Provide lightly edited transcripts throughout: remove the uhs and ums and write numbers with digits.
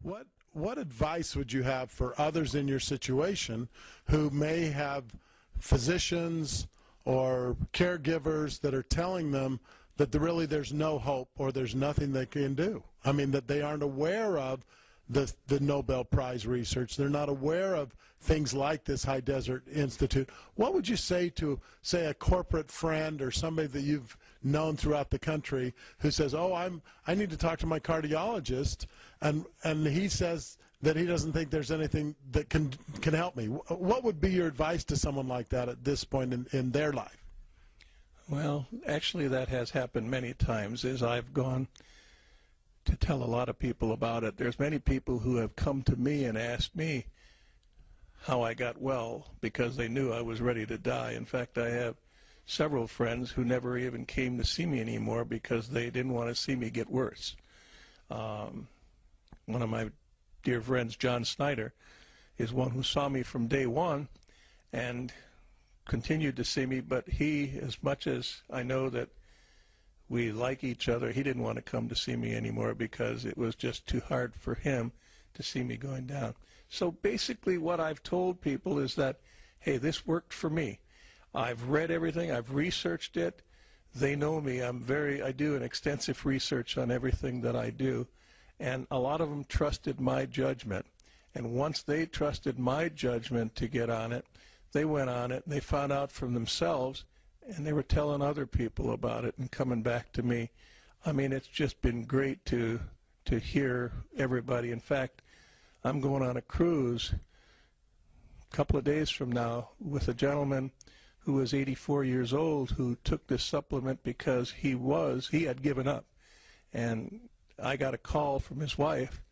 What advice would you have for others in your situation who may have physicians or caregivers that are telling them that really there's no hope or there's nothing they can do? I mean, that they aren't aware of the Nobel Prize research. They're not aware of things like this High Desert Institute. What would you say to, say, a corporate friend or somebody that you've known throughout the country who says, oh, I need to talk to my cardiologist, and he says that he doesn't think there's anything that can help me? What would be your advice to someone like that at this point in their life? Well, actually that has happened many times as I've gone to tell a lot of people about it. There's many people who have come to me and asked me how I got well because they knew I was ready to die. In fact, I have several friends who never even came to see me anymore because they didn't want to see me get worse. One of my dear friends, John Snyder, is one who saw me from day one and continued to see me, but he, as much as I know that we like each other, he didn't want to come to see me anymore because it was just too hard for him to see me going down. So basically what I've told people is that, hey, this worked for me. I've read everything, I've researched it. They know me. I do an extensive research on everything that I do, and a lot of them trusted my judgment. And once they trusted my judgment to get on it, they went on it and they found out from themselves, and they were telling other people about it and coming back to me. I mean, it's just been great to hear everybody. In fact, I'm going on a cruise a couple of days from now with a gentleman who was 84 years old who took this supplement because he had given up. And I got a call from his wife,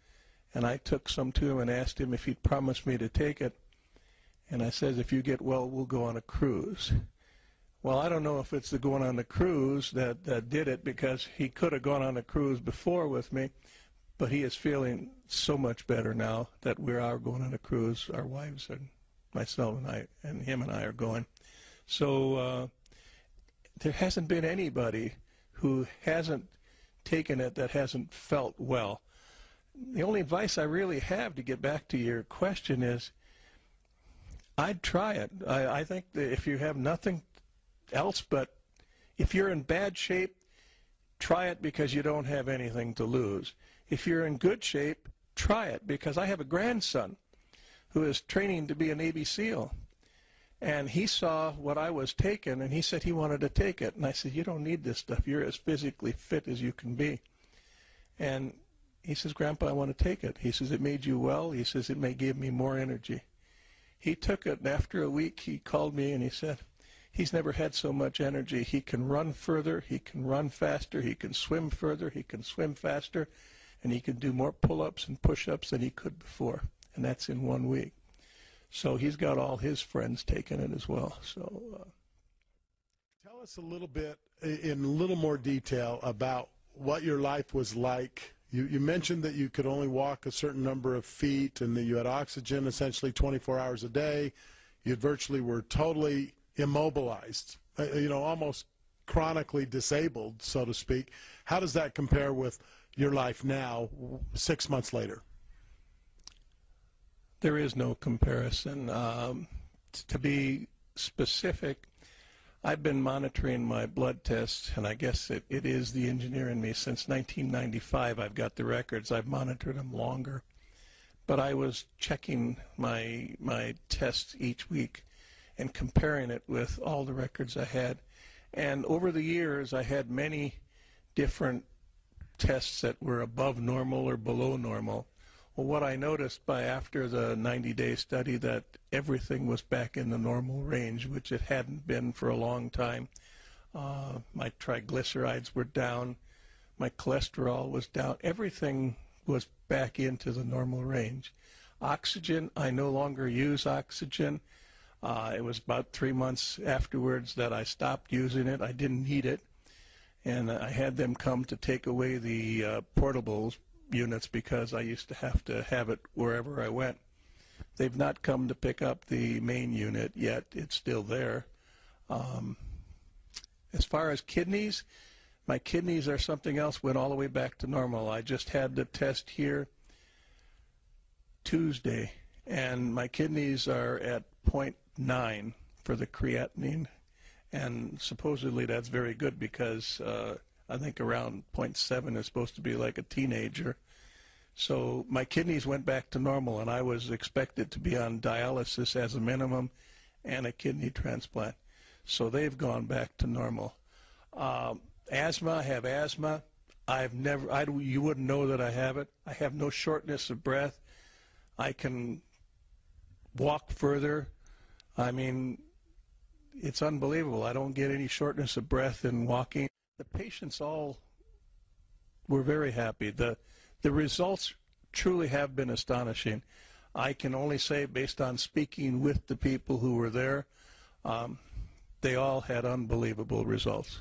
and I took some to him and asked him if he'd promise me to take it. And I said, if you get well, we'll go on a cruise. Well, I don't know if it's the going on the cruise that did it, because he could have gone on a cruise before with me, but he is feeling so much better now that we are going on a cruise. Our wives and myself and I and him and I are going. So there hasn't been anybody who hasn't taken it that hasn't felt well. The only advice I really have, to get back to your question, is I'd try it. I think that if you have nothing else, but if you're in bad shape, try it because you don't have anything to lose. If you're in good shape, try it, because I have a grandson who is training to be a Navy SEAL, and he saw what I was taking, and he said he wanted to take it. And I said, you don't need this stuff. You're as physically fit as you can be. And he says, Grandpa, I want to take it. He says, it made you well. He says, it may give me more energy. He took it, and after a week he called me and he said, he's never had so much energy. He can run further, he can run faster, he can swim further, he can swim faster, and he can do more pull-ups and push-ups than he could before. And that's in 1 week. So he's got all his friends taking it as well. So tell us a little bit, in a little more detail, about what your life was like. You mentioned that you could only walk a certain number of feet and that you had oxygen essentially 24 hours a day. You virtually were totally immobilized, almost chronically disabled, so to speak. How does that compare with your life now, 6 months later? There is no comparison. To be specific, I've been monitoring my blood tests, and I guess it is the engineer in me. Since 1995, I've got the records. I've monitored them longer. But I was checking my tests each week and comparing it with all the records I had. And over the years, I had many different tests that were above normal or below normal. Well, what I noticed after the 90-day study, that everything was back in the normal range, which it hadn't been for a long time. My triglycerides were down, my cholesterol was down, everything was back into the normal range. Oxygen, I no longer use oxygen. It was about 3 months afterwards that I stopped using it. I didn't need it, and I had them come to take away the portable units because I used to have it wherever I went. They've not come to pick up the main unit yet. It's still there. As far as kidneys, my kidneys are something else, went all the way back to normal. I just had the test here Tuesday, and my kidneys are at 0.9 for the creatinine, and supposedly that's very good because I think around 0.7 is supposed to be like a teenager. So my kidneys went back to normal, and I was expected to be on dialysis as a minimum and a kidney transplant. So they've gone back to normal. Asthma, I have asthma. You wouldn't know that I have it. I have no shortness of breath. I can walk further. I mean, it's unbelievable. I don't get any shortness of breath in walking. The patients all were very happy. The results truly have been astonishing. I can only say, based on speaking with the people who were there, they all had unbelievable results.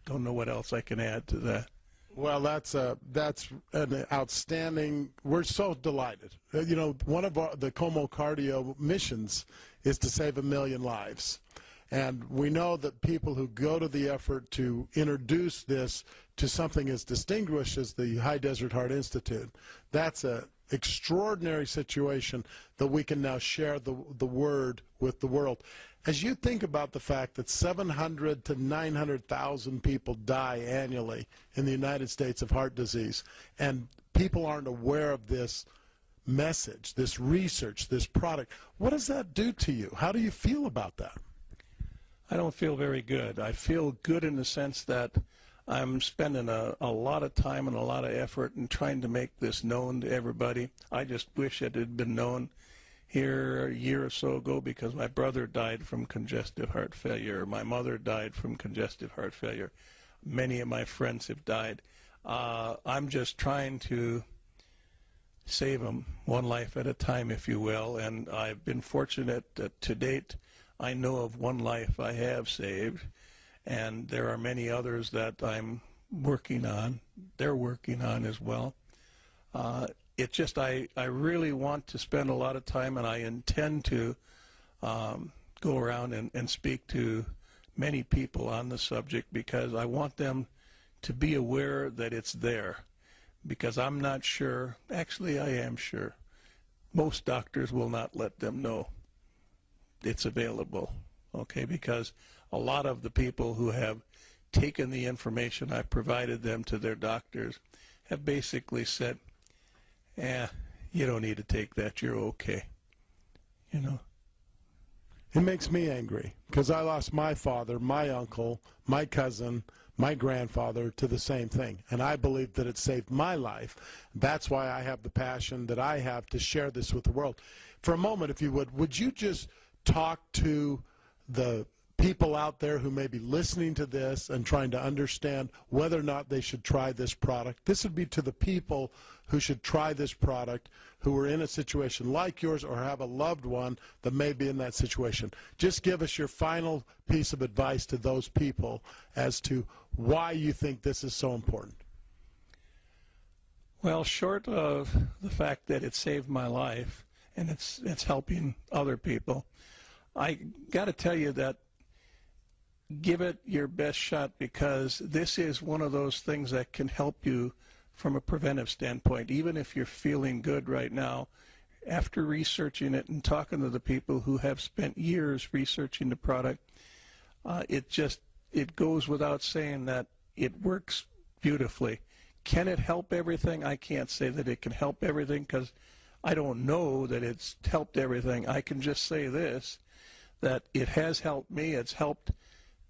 Don't know what else I can add to that. Well, that's an outstanding. We're so delighted. You know, one of the Como Cardio missions is to save 1 million lives. And we know that people who go to the effort to introduce this to something as distinguished as the High Desert Heart Institute, that's an extraordinary situation that we can now share the word with the world. As you think about the fact that 700 to 900,000 people die annually in the United States of heart disease, and people aren't aware of this message, this research, this product, what does that do to you? How do you feel about that? I don't feel very good. I feel good in the sense that I'm spending a lot of time and a lot of effort in trying to make this known to everybody. I just wish it had been known here a year or so ago, because my brother died from congestive heart failure. My mother died from congestive heart failure. Many of my friends have died. I'm just trying to save them one life at a time, if you will, and I've been fortunate that to date I know of one life I have saved, and there are many others that I'm working on. They're working on as well. It's just I really want to spend a lot of time, and I intend to go around and speak to many people on the subject, because I want them to be aware that it's there. Because I'm not sure, actually I am sure, most doctors will not let them know it's available, okay? Because a lot of the people who have taken the information I provided them to their doctors have basically said, you don't need to take that, you're okay, you know. It makes me angry, because I lost my father, my uncle, my cousin, my grandfather to the same thing, and I believe that it saved my life. That's why I have the passion that I have to share this with the world. For a moment, if you would you just talk to the people out there who may be listening to this and trying to understand whether or not they should try this product? This would be to the people who should try this product, who are in a situation like yours or have a loved one that may be in that situation. Just give us your final piece of advice to those people as to why you think this is so important. Well, short of the fact that it saved my life and it's helping other people, I got to tell you that give it your best shot, because this is one of those things that can help you from a preventive standpoint. Even if you're feeling good right now, after researching it and talking to the people who have spent years researching the product, it goes without saying that it works beautifully. Can it help everything? I can't say that it can help everything, because I don't know that it's helped everything. I can just say this, that it has helped me. It's helped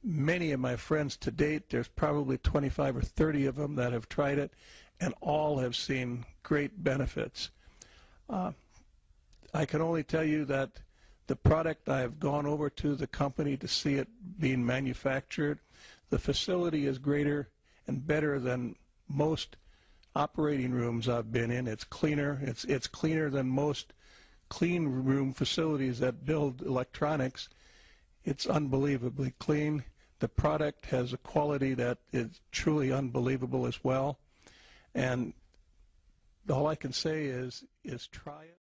many of my friends to date. There's probably 25 or 30 of them that have tried it, and all have seen great benefits. I can only tell you that the product, I have gone over to the company to see it being manufactured. The facility is greater and better than most operating rooms I've been in. It's cleaner. It's cleaner than most clean room facilities that build electronics. It's unbelievably clean. The product has a quality that is truly unbelievable as well. And all I can say is try it.